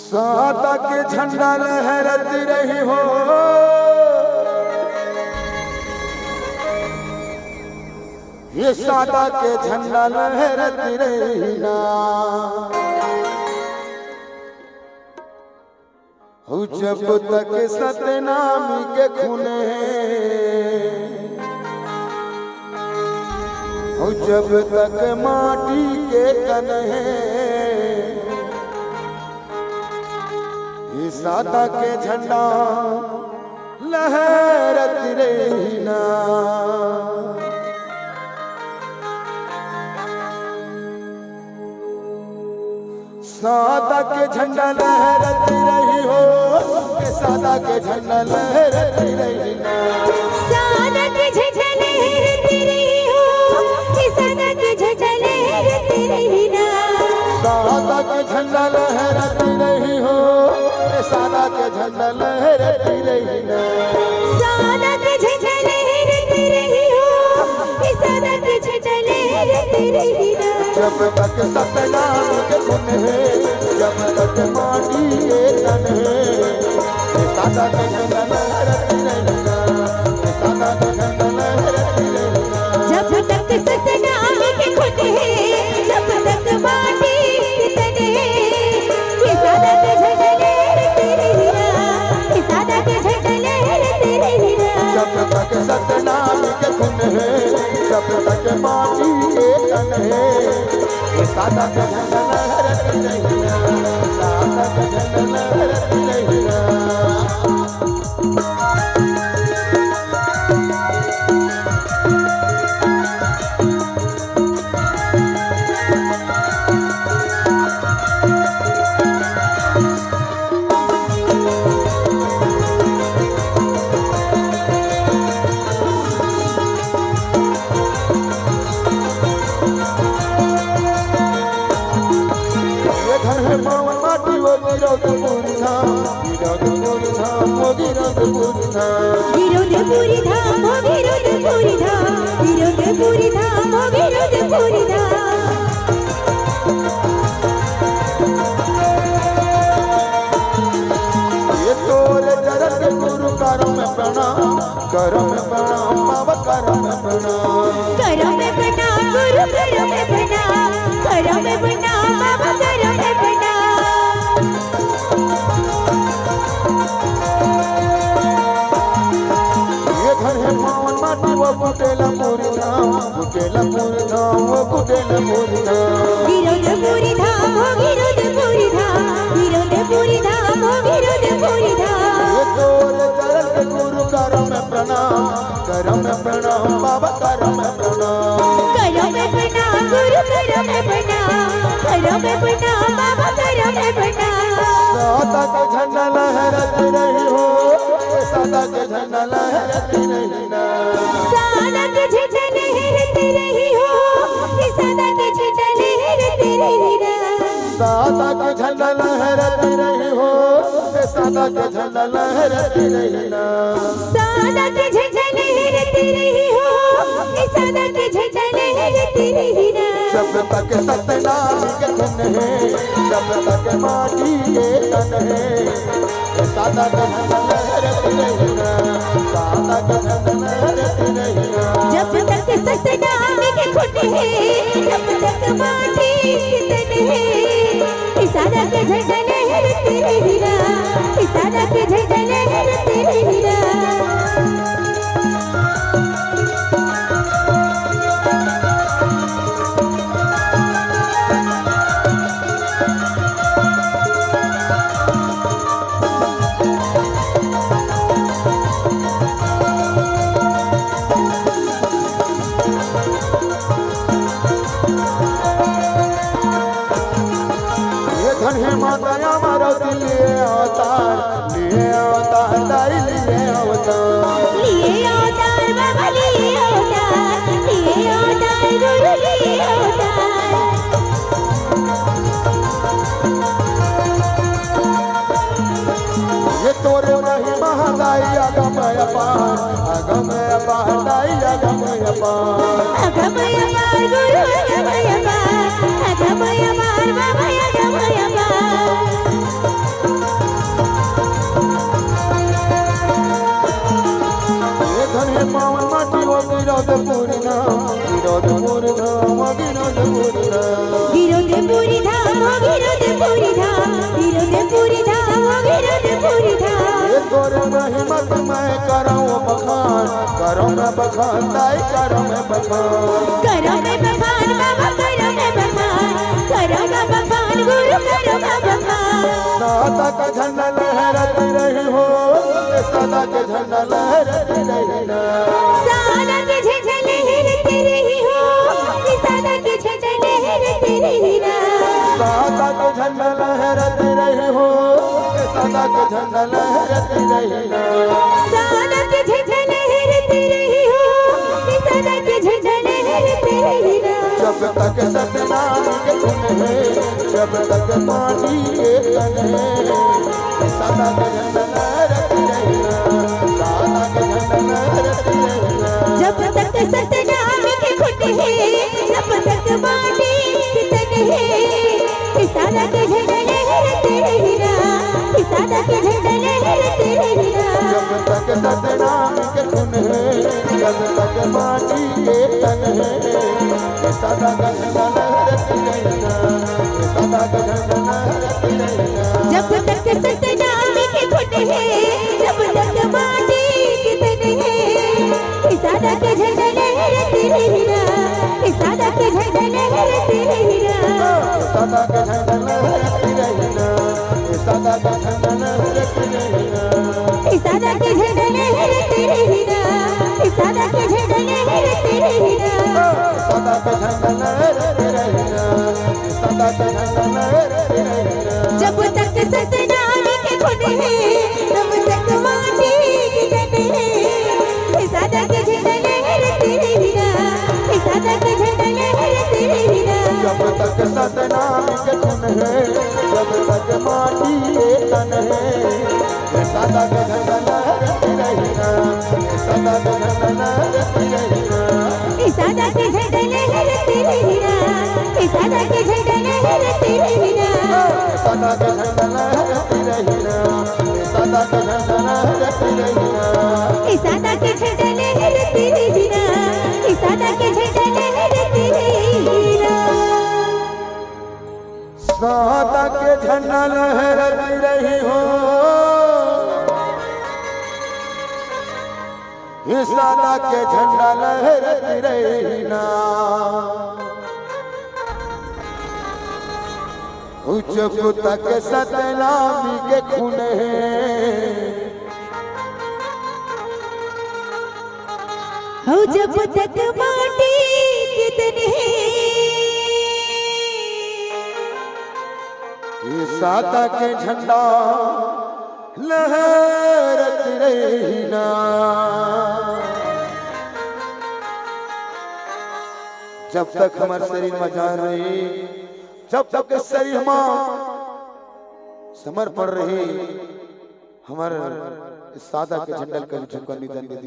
सादा के झंडा लहरती रही हो, ये सादा के झंडा लहरती रही ना। हो जब तक सतनामी के खूने, हो जब तक माटी के तन है, ये सादा के झंडा लहरती रही ना। सादा के झंडा लहरती रही हो, के सादा के झंडा लहरती रही ना। सादा के झंडा लहरती रही हो, के सादा के झंडा लहरती रही ना। सादा के झंडा लहरती रही हो, के सादा के झंडा लहरती रही ना। सादा के झंडा लहरती रही हो, के सादा के झंडा लहरती रही ना। जब तक सतनाम के खून है, जब तक माटी के तन है, ये सादा के झंडा लहरती रही ना। ये सादा के झंडा लहरती रही ना। जब तक सतनाम के खून है, जब तक माटी के तन है, ये सादा के झंडा लहरती रही ना। ये सादा के झंडा लहरती रही ना। जब तक सतनाम के खून है, जब तक माटी के तन है, ये सादा के झंडा लहरती रही ना। सादा के झंडा लहरती रही ना। विरोधपुरी धाम, विरोधपुरी धाम, वो विरोधपुरी धाम। विरोधपुरी धाम, वो विरोधपुरी धाम, विरोधपुरी धाम, वो विरोधपुरी धाम। ये तोरे चरण के गुरु करम में प्रणाम, करम में प्रणाम, बाबा करम में प्रणाम। करम में प्रणाम गुरु, करम में प्रणाम, करम में प्रणाम बाबा, करम में प्रणाम। ये घर है पावन माटी, वो कुटेला पूरी धाम, कुटेला पूरी धाम, वो कुटेला पूरी धाम। विरोधपुरी धाम, वो विरोधपुरी धाम, विरोधपुरी धाम, वो विरोधपुरी धाम। ये तोरे चरण के गुरु करम में प्रणाम, करम में प्रणाम, बाबा करम में प्रणाम। करम में प्रणाम गुरु, करम में प्रणाम, करम में प्रणाम बाबा, करम में प्रणाम। सादा के झंडा लहरती रही हो, सादा के झंडा लहरती रही ना। सादा के झंडा लहरती रही हो, के सादा के झंडा लहरती रही ना। सादा के झंडा लहरती रही हो, सादा के झंडा लहरती रही ना। सादा के झंडा लहरती रही हो, के सादा के झंडा लहरती रही ना। जब तक सतनाम के खून है, जब तक माटी के तन है, सादा के झंडा लहरती रही ना। सादा के झंडा लहरती रही ना। जब तक सतनाम के खून है, जब तक माटी के तन है, सादा के झंडा लहरती रही ना। सादा के झंडा लहरती रही ना। माता मारती लिए अवतार, लिए अवतार, तारी लिए अवतार। लिए अवतार बाबा, लिए अवतार, लिए अवतार गुरु, लिए अवतार। ये तोरे नहीं महादाई अगम अपार, अगम अपार, दाई अगम अपार। अगम अपार गुरु, अगम अपार, अगम अपार बाबा, अगम अपार। पूरी धाम, विरोधपुरी धाम, विरोधपुरी धाम। ये तोरे महिमत मैं करूं बखान, करूं मैं बखान, ताई करूं मैं बखान। करो मैं बखान बाबा, करो मैं बखान, करो मैं बखान गुरु, करो मैं बखान। सादा का झंडा लहराती रही हो, सादा के झंडा लहराती रही ना। सादा के झंडा लहराती रही हो, सादा के झंडा लहराती रही ना। सादा के झंडा लहराती रही हो, सादा के झंडा लहराती रही ना। सादा के झंडा लहराती रही हो, सादा के झंडा लहराती रही ना। जब तक सतनाम के धुन है, जब तक पानी के तन है, सादा के झंडा लहराती रही ना, सादा के झंडा लहराती रही ना। जब तक सतनाम के घुट है, जब तक पानी के तन है, सादा के झंडा लहराती रही ना, सादा के झंडा लहराती रही ना। जब तक सतनाम के धुन है, जब तक पानी के तन है, सादा के झंडा लहराती रही ना, सादा के झंडा लहराती रही ना। जब तक सतनाम के घुट है, जब तक पानी के तन है, सादा के झंडा लहराती रही ना, सादा के झंडा लहराती रही ना। सादा के झंडा लहराती रही ना, सादा के झंडा लहराती रही ना। सादा के झंडा लहराती रही ना, सादा के झंडा लहराती रही ना। सादा के झंडा लहराती रही ना, सादा के झंडा लहराती रही ना। जब तक सतनाम के घुट है, तब तक माटी के तन है, सादा के झंडा लहराती रही ना, सादा के झंडा लहराती रही ना। जब तक सतनाम के धुन है, जब तक माटी के तन है, सादा के झंडा लहराती रही ना, सादा के झंडा लहराती रही ना। सादा के झंडा लहराती रही ना, सादा के झंडा लहराती रही ना। सादा के झंडा लहराती रही ना, सादा के झंडा लहराती रही ना। सादा के झंडा लहराती रही ना, सादा के झंडा लहराती रही ना। सादा के झंडा लहराती रही हो, ये सादा के झंडा लहराती रही ना। जब तक सतनामी के खून है, हो जब तक माटी के तन है, ये सादा के झंडा लहराती रही ना। जब तक हमारे शरीर में जान रही, जब तक शरीर में समर्पण रही, हमारे सादा के झंडा कभी झुका निधन दे दिया।